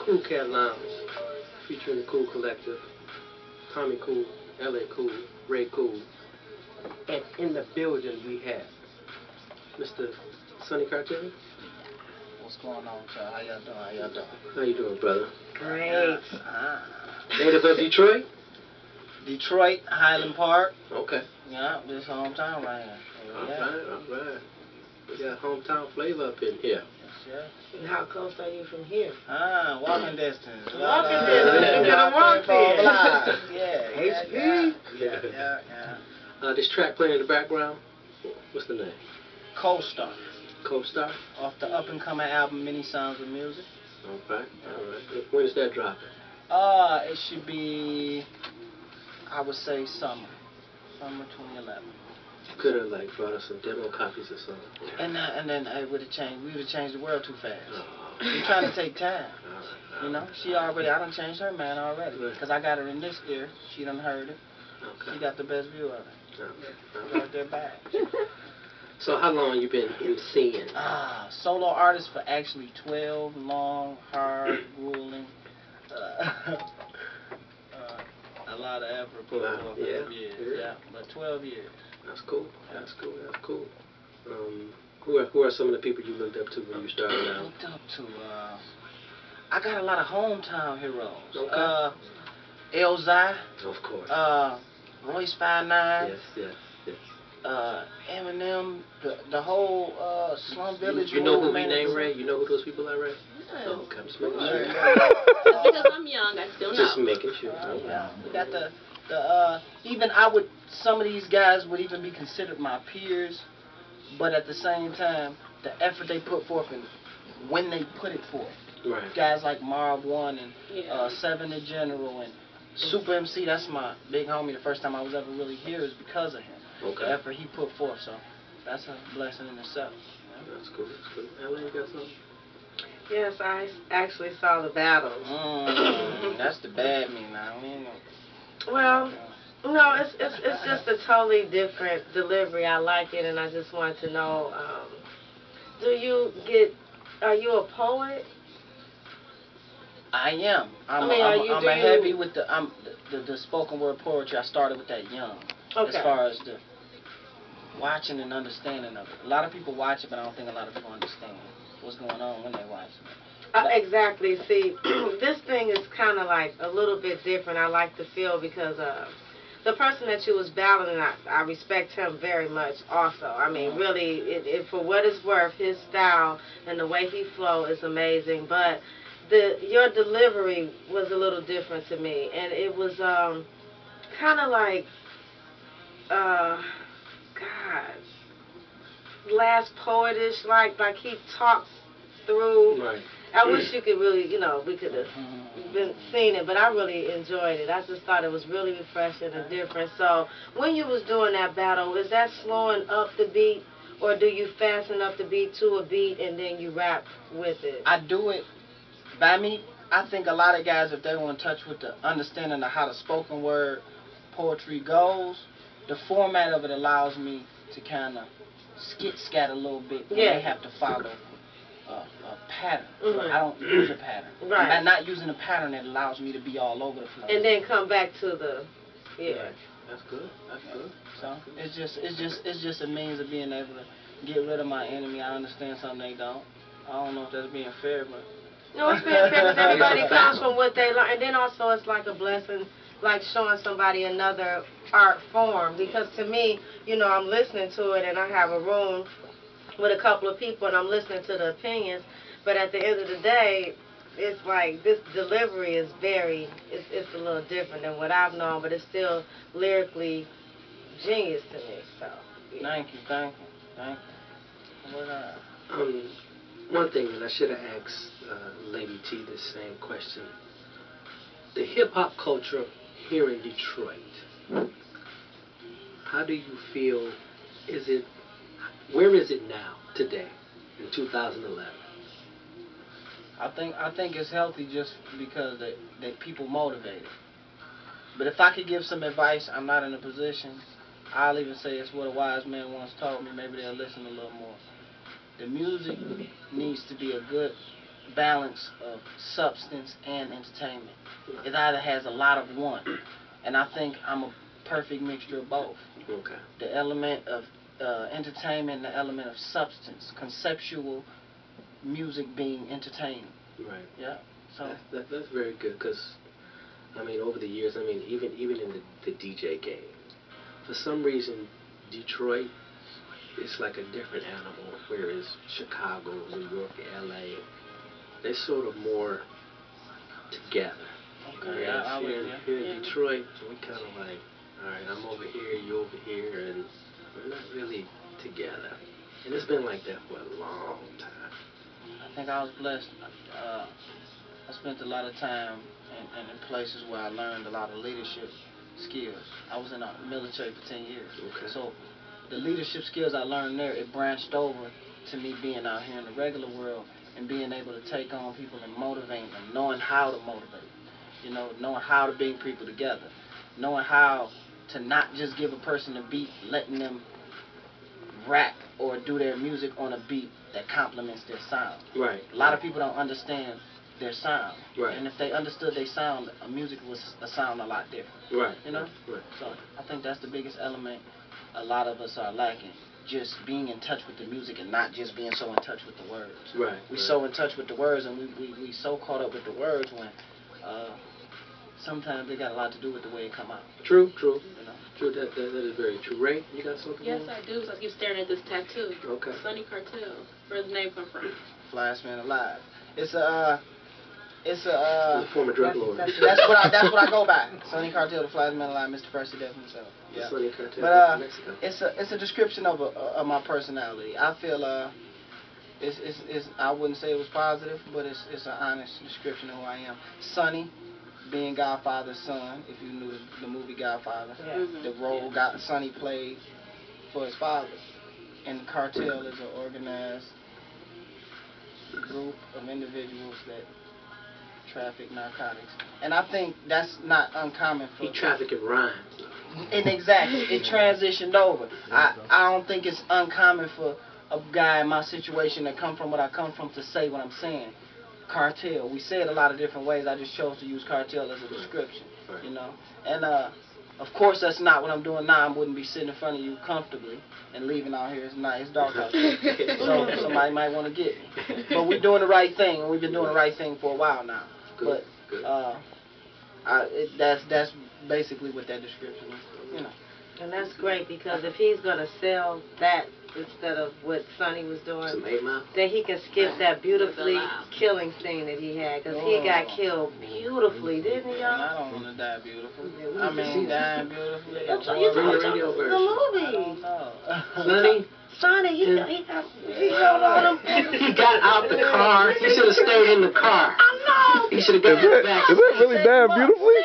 Cool Cat Lounge, featuring the Cool Collective, Tommy Cool, LA Cool, Ray Cool. And in the building we have Mr. Sonny Cartel. What's going on, y'all? How y'all doing? How y'all doing? How you doing, brother? Great. Native of Detroit? Detroit, Highland Park. Okay. Yeah, this hometown right here. All right. We got hometown flavor up in here. Yes, And how close are you from here? Walking distance. Walking distance. You gonna walk there. Yeah. HP. Yeah. This track playing in the background, what's the name? Co-Star. Co-Star? Off the up-and-coming album, Many Sounds of Music. Okay, all right. When is that dropping? It should be, I would say, summer 2011. Could have brought us some demo copies or something. And then we would have changed the world too fast. Oh. We're trying to take time. All right. I done changed her man already. Because I got her in this ear. She done heard it. Okay. She got the best view of it. Okay. Right there back. So how long you been MCing? Solo artist for actually 12 long, hard, grueling, a lot of effort put forth years. Yeah, but 12 years. That's cool. That's cool. Who are some of the people you looked up to when you started out? Looked up to, I got a lot of hometown heroes. Okay. Elzai. Of course. Royce 5'9". Yes. Eminem, the whole Slum Village. You know who we named, Ray? You know who those people are, Ray? Yeah. Oh, okay, just making sure. Just because I'm young, I still know. Just making sure. Yeah. We got the even some of these guys would even be considered my peers, but at the same time, the effort they put forth and when they put it forth. Right. Guys like Marv One and Seven the General and Super MC, that's my big homie. The first time I was ever really here is because of him. Okay. The effort he put forth, so that's a blessing in itself. Yeah. That's cool. Ella, you got something? Yes, I actually saw the battles. That's the bad me now. Well, no, it's just a totally different delivery. I like it, and I just wanted to know, are you a poet? I am. I'm a heavy with the spoken word poetry. I started with that young. Okay. As far as the watching and understanding of it. A lot of people watch it, but I don't think a lot of people understand what's going on when they watch it. Exactly. See, this thing is kind of like a little bit different. I like to feel because the person that you was battling, I respect him very much also. I mean, really, for what it's worth, his style and the way he flow is amazing. But your delivery was a little different to me. And it was kind of like, last poetish, like he talks through. Right. I wish you could really, we could have been seen it, but I really enjoyed it. I just thought it was really refreshing and different. So when you was doing that battle, is that slowing up the beat, or do you fasten up the beat to a beat and then you rap with it? I do it by me. I think a lot of guys, if they were in touch with the understanding of how the spoken word poetry goes, the format of it allows me to kind of scat a little bit. Yeah. They have to follow a pattern. Mm-hmm. I don't use a pattern. Right. By not using a pattern, it allows me to be all over the place. And then come back to the, Right. That's good. So it's just a means of being able to get rid of my enemy. I understand something they don't. I don't know if that's being fair, but. No, it's being fair because everybody comes from what they learn. And then also it's like a blessing, like showing somebody another art form. Because to me, I'm listening to it and I have a room with a couple of people and I'm listening to the opinions. But at the end of the day, it's like this delivery is it's a little different than what I've known, but it's still lyrically genius to me. So. Yeah. Thank you. One thing that I should have asked Lady T the same question. The hip-hop culture here in Detroit, how do you feel, where is it now, today, in 2011? I think it's healthy just because that people motivated. But if I could give some advice, I'm not in a position I'll even say it's what a wise man once told me. Maybe they'll listen a little more. The music needs to be a good balance of substance and entertainment. It either has a lot of one, and I think I'm a perfect mixture of both. Okay. The element of entertainment and the element of substance, conceptual music being entertaining. Right. Yeah. So that's very good, because I mean, over the years, I mean, even in the DJ game, for some reason, Detroit is like a different animal, whereas Chicago, New York, LA, they're sort of more together. okay, Here in Detroit, we kind of like, all right, I'm over here, you over here, and we're not really together. And it's been like that for a long time. I think I was blessed. I spent a lot of time in places where I learned a lot of leadership skills. I was in the military for 10 years. Okay. So the leadership skills I learned there, it branched over to me being out here in the regular world and being able to take on people and motivate them, knowing how to motivate, knowing how to bring people together, knowing how to not just give a person a beat, letting them rap or do their music on a beat that complements their sound. Right. A lot of people don't understand their sound. Right. And if they understood their sound, music would sound a lot different. Right. Right. So I think that's the biggest element a lot of us are lacking. Just being in touch with the music and not just being so in touch with the words. Right. We so in touch with the words, and we so caught up with the words when sometimes they got a lot to do with the way it come out. True. True, that is very true. Ray, you got something? Yes, I do. So I keep staring at this tattoo. Okay. Sonny Cartel. Where's the name come from? Flyest Man Alive. It's a former drug lord. That's what I go by. Sonny Cartel, the Flyest Man Alive, Mr. Percy Death himself. Yeah. Sonny Cartel, But Mexico. it's a description of my personality. I feel it's I wouldn't say it was positive, but it's an honest description of who I am. Sonny, being Godfather's son, if you knew the movie Godfather, the role Sonny played for his father. And Cartel is an organized group of individuals that traffic narcotics. And I think that's not uncommon for... He trafficked rhymes. And exactly. It transitioned over. I don't think it's uncommon for a guy in my situation that come from what I come from to say what I'm saying. Cartel. We say it a lot of different ways. I just chose to use cartel as a description. Right. And of course that's not what I'm doing now. I wouldn't be sitting in front of you comfortably and leaving out here. It's dark out here. So somebody might want to get me. But we're doing the right thing, and we've been doing the right thing for a while now. Good. That's basically what that description is. And that's great, because if he's gonna sell that instead of what Sonny was doing, then he can skip that beautifully killing scene that he had, because he got killed beautifully, didn't he, y'all? I don't want to die beautifully. I mean, dying beautifully. The movie. Sonny? Sonny, he wrote all them. He got out the car. He should have stayed in the car. I know. He should have got back. Is that really dying beautifully?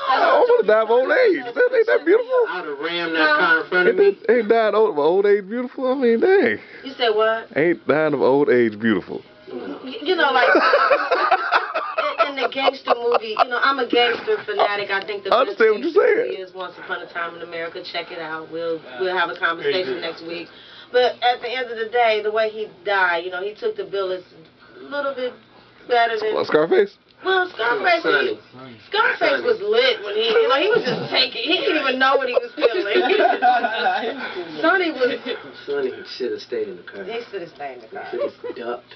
I want to die of old age. Ain't that beautiful? I would have rammed that car in front of me. Ain't dying of old age beautiful? I mean, dang. You said what? Ain't dying of old age beautiful. Like in the gangster movie, I'm a gangster fanatic. I think the I understand what you're saying. Is Once Upon a Time in America. Check it out. We'll have a conversation next week. But at the end of the day, the way he died, he took the bullets a little bit better than Scarface. Well, Scarface was lit when he was just taking. He didn't even know what he was feeling. Sonny should have stayed in the car. He should have stayed in the car. Should have ducked.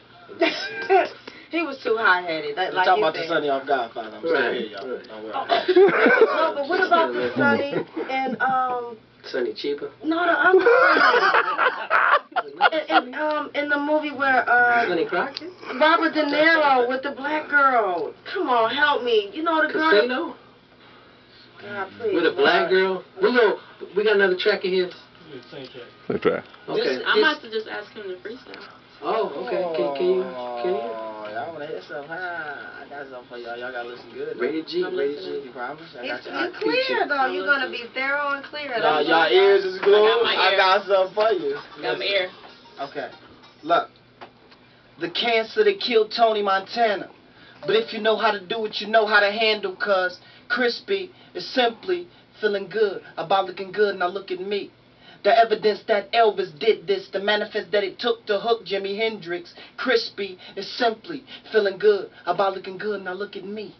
He was too high-headed. You're talking about the Sonny off Godfather. I'm sorry, y'all. Don't worry. No, but what about the Sonny and Sonny Cheaper? No, the other Sonny. In the movie where Sonny Crockett? Robert De Niro with the black girl. Come on, help me. You know the girl. Casino? God, please. With a black girl? We got another track in here. Same track. Okay. I might have to just ask him to freestyle. Oh, okay. Can you? Y'all want to hit something? I got something for y'all. Y'all got to listen good. Rated G. You promise? It's clear, though. You're going to be thorough and clear. Y'all ears is glued. I got something for you. Got my ear. Okay. Look. The cancer that killed Tony Montana. But if you know how to do it, you know how to handle, cuz crispy is simply feeling good about looking good. Now look at me. The evidence that Elvis did this, the manifest that it took to hook Jimi Hendrix, Crispy, is simply feeling good about looking good. Now look at me.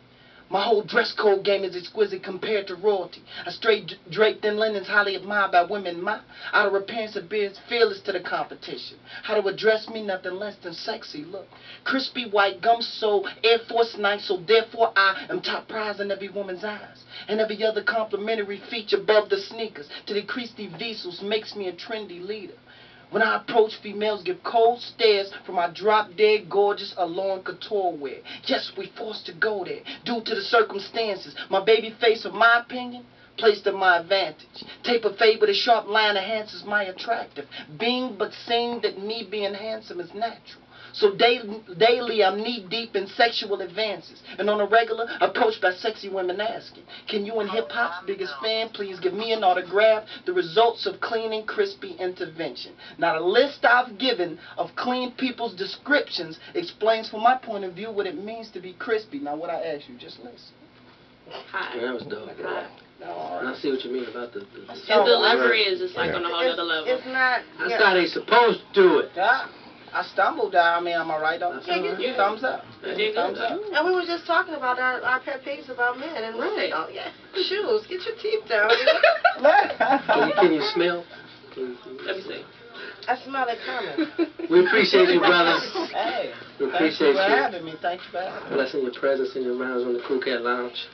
My whole dress code game is exquisite compared to royalty. I straight draped in linens highly admired by women. My outer appearance appears fearless to the competition. How to address me, nothing less than sexy. Look, crispy white gum sole, Air Force 9, so therefore I am top prize in every woman's eyes. And every other complimentary feature above the sneakers to decrease these visals makes me a trendy leader. When I approach, females give cold stares from my drop-dead gorgeous Alone couture wear. Yes, we forced to go there due to the circumstances. My baby face, of my opinion, placed to my advantage. Taper fade with a sharp line enhances my attractive being, but seeing that me being handsome is natural. So daily I'm knee-deep in sexual advances. And on a regular, approached by sexy women asking, can you and hip-hop's biggest fan please give me an autograph? The results of clean and crispy intervention. Now the list I've given of clean people's descriptions explains from my point of view what it means to be crispy. Now what I ask you, just listen. Hi. That was dope. Hi. And I see what you mean about the His delivery is just like on a whole other level. It's not. That's how they supposed to do it. Yeah. I stumbled down. I mean, am I right though? Yeah, Thumbs up. Thumbs up. And we were just talking about our pet peeves about men and women. Oh yeah, shoes. Get your teeth down. Can you smell? Let me see. I smell it coming. We appreciate you, brothers. Hey, We thank appreciate you for you. having me. Thank you for having me. Blessing your presence and your rounds on the Crew Cat Lounge.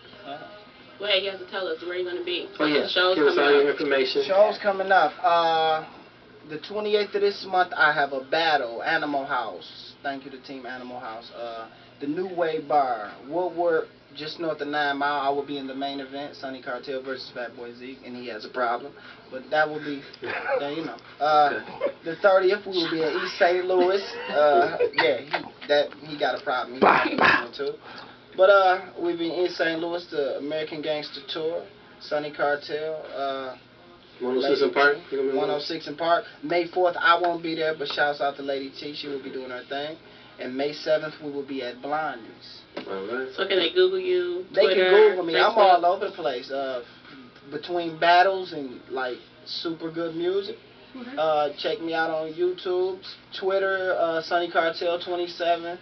Well, hey, you have to tell us where you're going to be. Oh yeah, Shows give us all coming your up. information. Show's coming up. The 28th of this month, I have a battle, Animal House. Thank you to Team Animal House. The New Way Bar, Woodward, just north of 9 Mile. I will be in the main event, Sonny Cartel versus Fatboy Zeke, and he has a problem. But that will be, you know. The 30th, we will be at East St. Louis. He got a problem. He got a problem too. But we'll be in East St. Louis, the American Gangster Tour, Sonny Cartel. 106 in Park. 106 in Park. May 4th, I won't be there, but shouts out to Lady T. She will be doing her thing. And May 7th, we will be at Blondie's. All right. So can they Google you? They Twitter, can Google me. Facebook? I'm all over the place. Between battles and like super good music. Check me out on YouTube, Twitter, Sonny Cartel 27,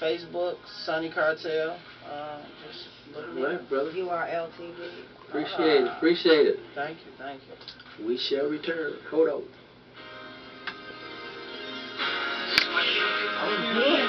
Facebook, Sonny Cartel. Just look me All up. right, brother. You are LTV. Appreciate it. Appreciate it. Thank you. Thank you. We shall return. Hold on. Oh, yeah.